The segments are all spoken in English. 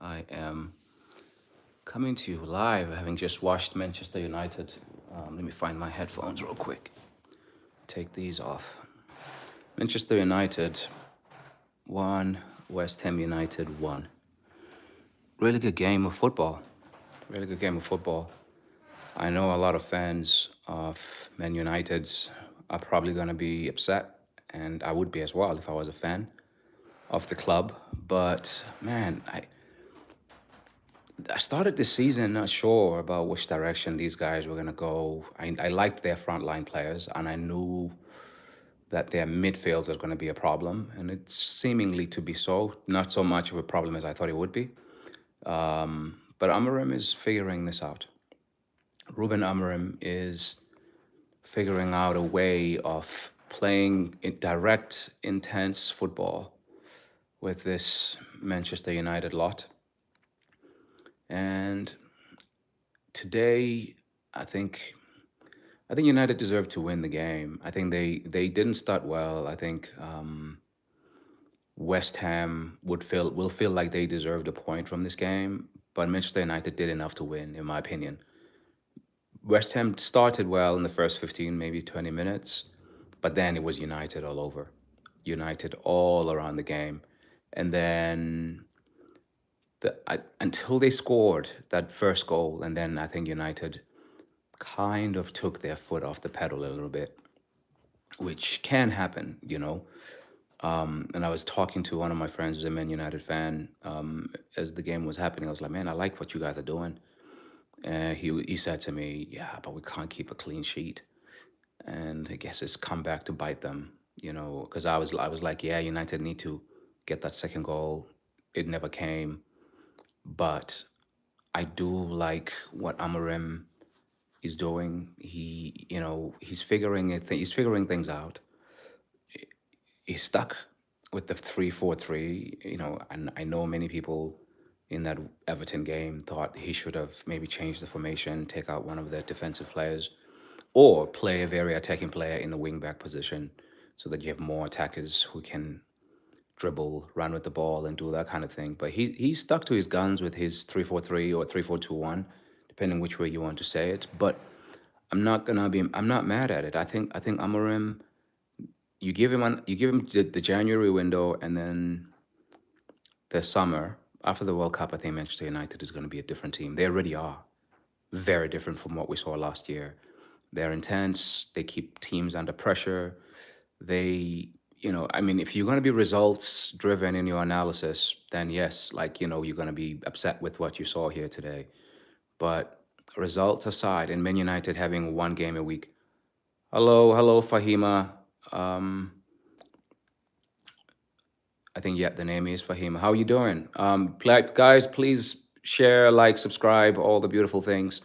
I am coming to you live, having just watched Manchester United. Let me find my headphones real quick. Take these off. Manchester United 1, West Ham United 1. Really good game of football. Really good game of football. I know a lot of fans of Man United's are probably going to be upset, and I would be as well if I was a fan of the club. But man, I started this season not sure about which direction these guys were going to go. I liked their frontline players, and I knew that their midfield was going to be a problem, and it's seemingly to be so. Not so much of a problem as I thought it would be. But Amorim is figuring this out. Ruben Amorim is figuring out a way of playing direct, intense football with this Manchester United lot. And today, I think United deserved to win the game. I think they didn't start well. I think West Ham will feel like they deserved a point from this game, but Manchester United did enough to win, in my opinion. West Ham started well in the first 15, maybe 20 minutes, but then it was United all over. United all around the game. And then until they scored that first goal, and then I think United kind of took their foot off the pedal a little bit, which can happen. And I was talking to one of my friends who's a Man United fan as the game was happening. I was like, man, I like what you guys are doing. And he said to me, yeah, but we can't keep a clean sheet. And I guess it's come back to bite them, because I was like, yeah, United need to get that second goal. It never came. But I do like what Amorim is doing. He's figuring it. He's figuring things out. He's stuck with the 3-4-3. And I know many people in that Everton game thought he should have maybe changed the formation, take out one of their defensive players, or play a very attacking player in the wing back position, so that you have more attackers who can dribble, run with the ball, and do that kind of thing. But he's stuck to his guns with his 3-4-3 or 3-4-2-1, depending which way you want to say it. But I'm not mad at it. I think Amorim, you give him the January window, and then the summer after the World Cup. I think Manchester United is going to be a different team. They already are very different from what we saw last year. They're intense. They keep teams under pressure. If you're going to be results driven in your analysis, then yes, you're going to be upset with what you saw here today. But results aside, and Man United having one game a week. Hello, Fahima. Um, I think, yeah, the name is Fahima. How you doing? Guys, please share, like, subscribe, all the beautiful things.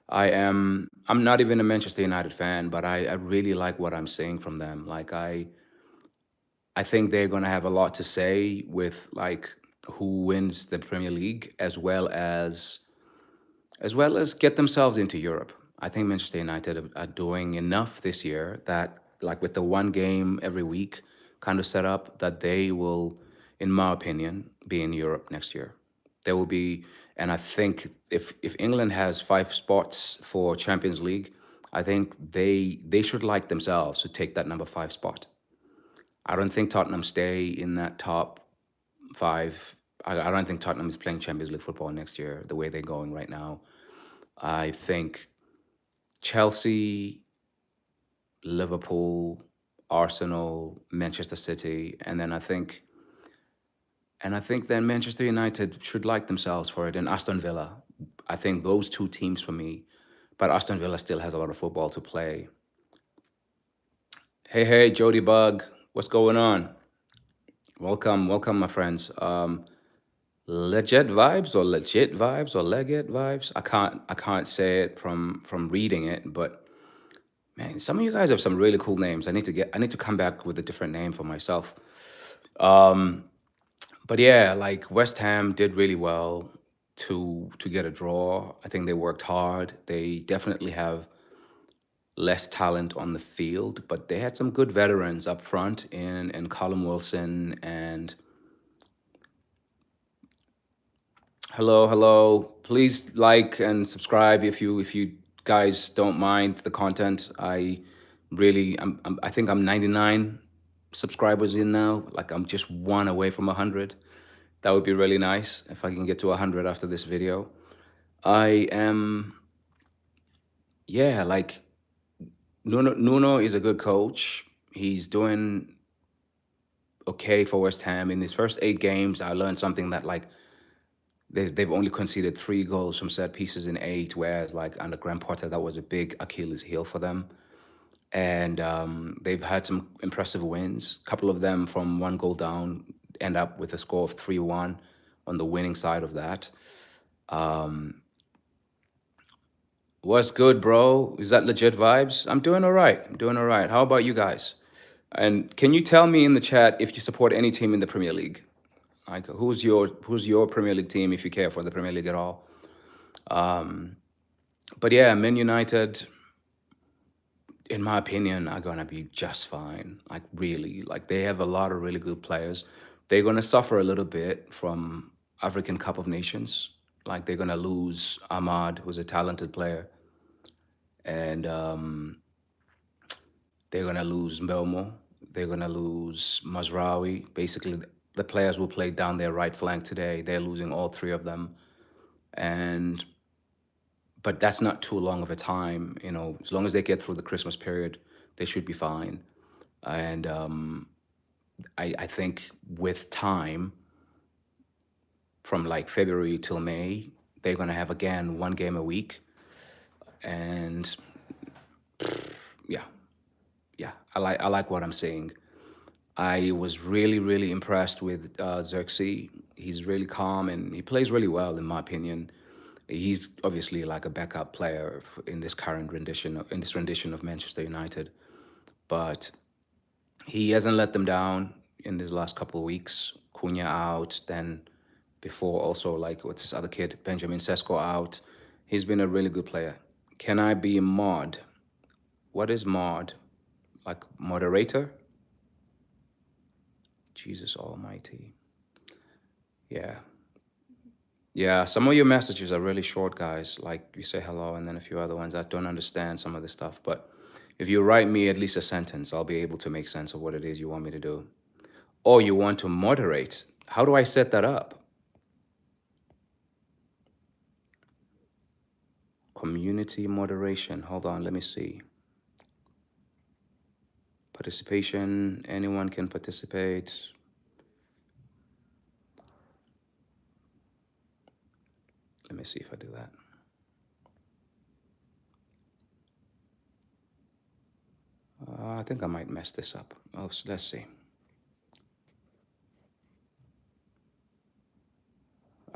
I'm not even a Manchester United fan, but I really like what I'm seeing from them. I think they're gonna have a lot to say with who wins the Premier League, as well as get themselves into Europe. I think Manchester United are doing enough this year that, like, with the one game every week kind of setup, that they will, in my opinion, be in Europe next year. There will be, and I think if England has 5 spots for Champions League, I think they should like themselves to take that number 5 spot. I don't think Tottenham stay in that top 5. I don't think Tottenham is playing Champions League football next year the way they're going right now. I think Chelsea, Liverpool, Arsenal, Manchester City, and I think then Manchester United should like themselves for it, and Aston Villa. I think those two teams for me, but Aston Villa still has a lot of football to play. Hey, Jody Bug, what's going on? Welcome, my friends. Legit vibes or legit vibes or legit vibes. I can't say it from reading it, but man, some of you guys have some really cool names. I need to come back with a different name for myself. Um, but yeah, like West Ham did really well to get a draw. I think they worked hard. They definitely have less talent on the field, but they had some good veterans up front in Callum Wilson and Hello, hello. Please like and subscribe if you guys don't mind the content. I think I'm 99 subscribers in now. Like I'm just one away from 100. That would be really nice if I can get to 100 after this video. I am yeah, like Nuno is a good coach. He's doing okay for West Ham. In his first 8 games, I learned something that like they've only conceded 3 goals from set pieces in 8, whereas like under Graham Potter, that was a big Achilles heel for them. And they've had some impressive wins. A couple of them from 1 goal down end up with a score of 3-1 on the winning side of that. What's good, bro? Is that legit vibes? I'm doing all right. I'm doing all right. How about you guys? And can you tell me in the chat if you support any team in the Premier League? Like who's your Premier League team if you care for the Premier League at all? But yeah, Man United, in my opinion, are gonna be just fine. Like really, like they have a lot of really good players. They're gonna suffer a little bit from African Cup of Nations. Like they're gonna lose Ahmad, who's a talented player, and they're gonna lose Mbeumo. They're gonna lose Mazraoui. Basically, the players who played down their right flank today, they're losing all 3 of them. And but that's not too long of a time. As long as they get through the Christmas period, they should be fine. And I think with time, from like February till May, they're gonna have again 1 game a week. And yeah, yeah, I like what I'm seeing. I was really, really impressed with Xerxes. He's really calm and he plays really well, in my opinion. He's obviously like a backup player in this current rendition of Manchester United, but he hasn't let them down in these last couple of weeks. Cunha out, then before also like what's this other kid, Benjamin Sesko out. He's been a really good player. Can I be mod? What is mod? Like moderator? Jesus Almighty. Yeah. Yeah, some of your messages are really short, guys. Like you say hello and then a few other ones. I don't understand some of the stuff, but if you write me at least a sentence, I'll be able to make sense of what it is you want me to do. Or you want to moderate. How do I set that up? Community moderation. Hold on, let me see. Participation. Anyone can participate. Let me see if I do that. I think I might mess this up. Let's see.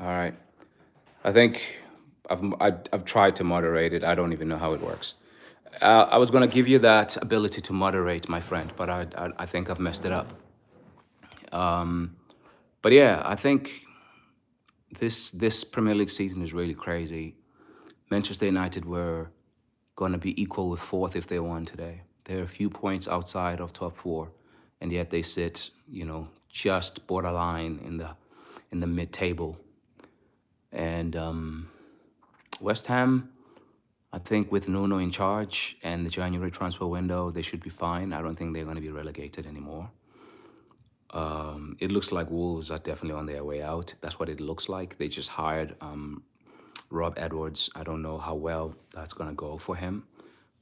All right. I think I've tried to moderate it. I don't even know how it works. I was going to give you that ability to moderate, my friend, but I think I've messed it up. But yeah, I think this Premier League season is really crazy. Manchester United were going to be equal with fourth if they won today. They're a few points outside of top four, and yet they sit, just borderline in the mid-table. And West Ham, I think with Nuno in charge and the January transfer window, they should be fine. I don't think they're going to be relegated anymore. It looks like Wolves are definitely on their way out. That's what it looks like. They just hired Rob Edwards. I don't know how well that's going to go for him.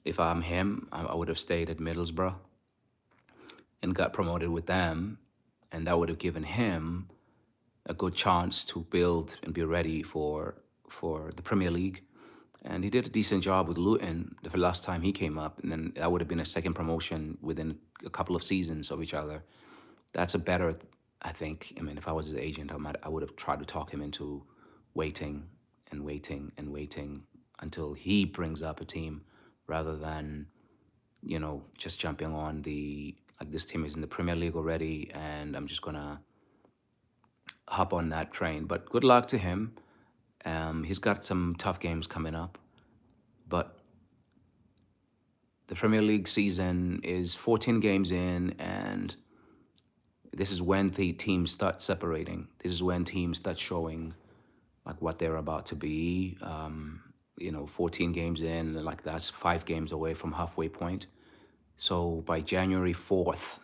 If I'm him, I would have stayed at Middlesbrough and got promoted with them, and that would have given him a good chance to build and be ready for the Premier League. And he did a decent job with Luton the last time he came up, and then that would have been a second promotion within a couple of seasons of each other. That's a better, I think. I mean, if I was his agent, I would have tried to talk him into waiting and waiting and waiting until he brings up a team, rather than, just jumping on like this team is in the Premier League already, and I'm just gonna hop on that train. But good luck to him. He's got some tough games coming up, but the Premier League season is 14 games in, and this is when the teams start separating. This is when teams start showing like what they're about to be. 14 games in, like that's 5 games away from halfway point. So by January 4th,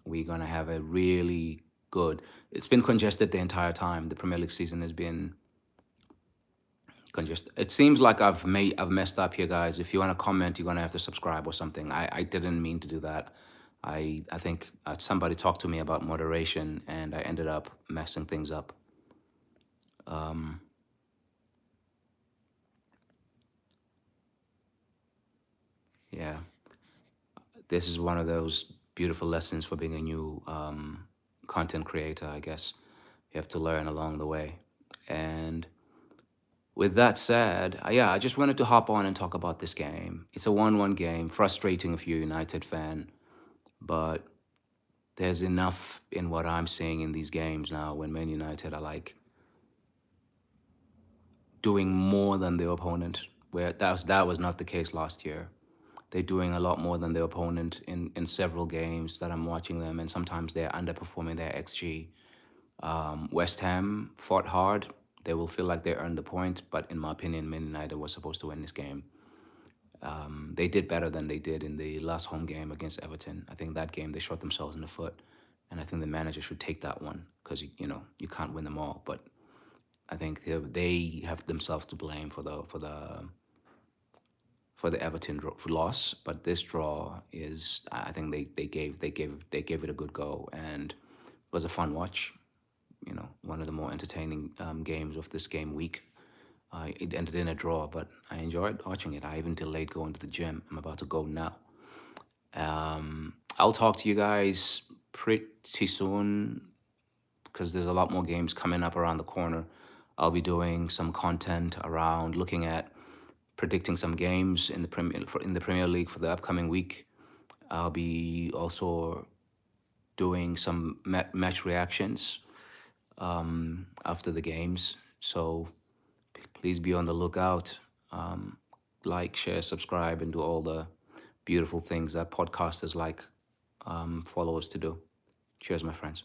we're gonna have a really good. It's been congested the entire time. The Premier League season has been congested. It seems like I've messed up here, guys. If you want to comment, you're gonna have to subscribe or something. I didn't mean to do that. I think somebody talked to me about moderation, and I ended up messing things up. Yeah, this is one of those beautiful lessons for being a new content creator, I guess. You have to learn along the way. And with that said, yeah, I just wanted to hop on and talk about this game. It's a 1-1 game, frustrating if you're a United fan, but there's enough in what I'm seeing in these games now when Man United are like doing more than their opponent, where that was not the case last year. They're doing a lot more than their opponent in several games that I'm watching them, and sometimes they're underperforming their XG. West Ham fought hard. They will feel like they earned the point, but in my opinion, Man United was supposed to win this game. They did better than they did in the last home game against Everton. I think that game they shot themselves in the foot, and I think the manager should take that one because you can't win them all. But I think they have themselves to blame for the Everton loss. But this draw is, I think they gave it a good go, and it was a fun watch. One of the more entertaining games of this game week. It ended in a draw, but I enjoyed watching it. I even delayed going to the gym. I'm about to go now. I'll talk to you guys pretty soon because there's a lot more games coming up around the corner. I'll be doing some content around looking at predicting some games in the Premier League for the upcoming week. I'll be also doing some match reactions after the games. So please be on the lookout. Like, share, subscribe, and do all the beautiful things that podcasters like follow us to do. Cheers, my friends.